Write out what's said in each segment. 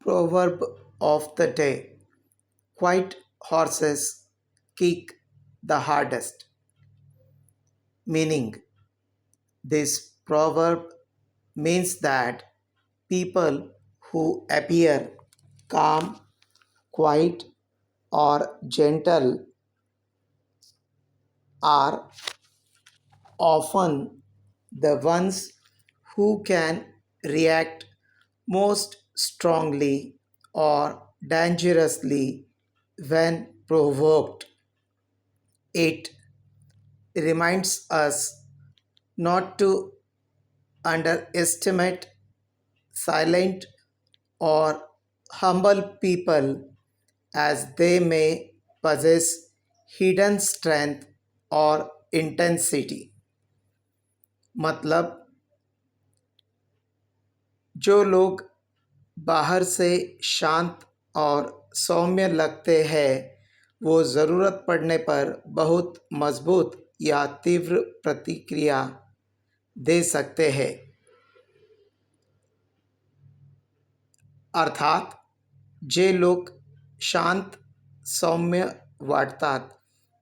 Proverb of the day: quiet horses kick the hardest. Meaning, this proverb means that people who appear calm, quiet, or gentle are often the ones who can react most strongly or dangerously when provoked. It reminds us not to underestimate silent or humble people, as they may possess hidden strength और intensity. मतलब जो लोग बाहर से शांत और सौम्य लगते हैं वो ज़रूरत पड़ने पर बहुत मजबूत या तीव्र प्रतिक्रिया दे सकते हैं। अर्थात जे लोक शांत सौम्य वाटतात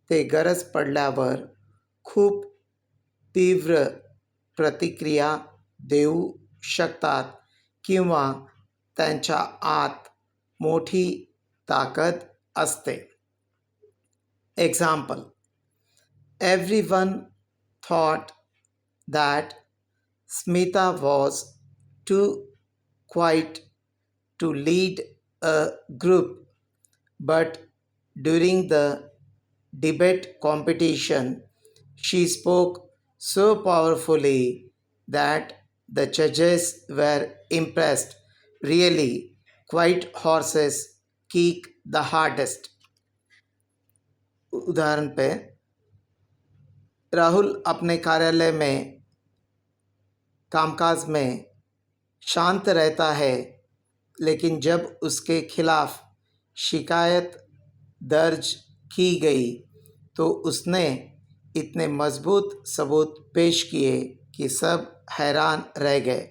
ते गरज पडल्यावर खूप तीव्र प्रतिक्रिया देऊ शकतात किंवा त्यांच्या आत मोठी ताकद असते. Example: everyone thought that Smita was too quiet to lead a group, but during the debate competition, she spoke so powerfully that the judges were impressed. Really, quiet horses kick the hardest. उदाहरण पे, राहुल अपने कार्यालय में कामकाज में शांत रहता है, लेकिन जब उसके खिलाफ शिकायत दर्ज की गई तो उसने इतने मजबूत सबूत पेश किए कि सब हैरान रह गए.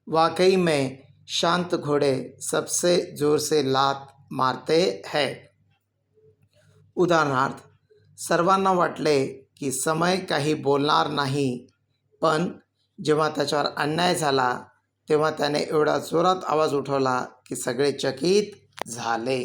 वाकई में शांत घोड़े सबसे जोर से लात मारते हैं. उदाहरणार्थ, सर्वांना वाटले की समय काही बोलणार नाही, पण जेव्हा त्याच्यावर अन्याय झाला तेव्हा त्याने एवढा जोरात आवाज उठवला की सगळे चकित झाले.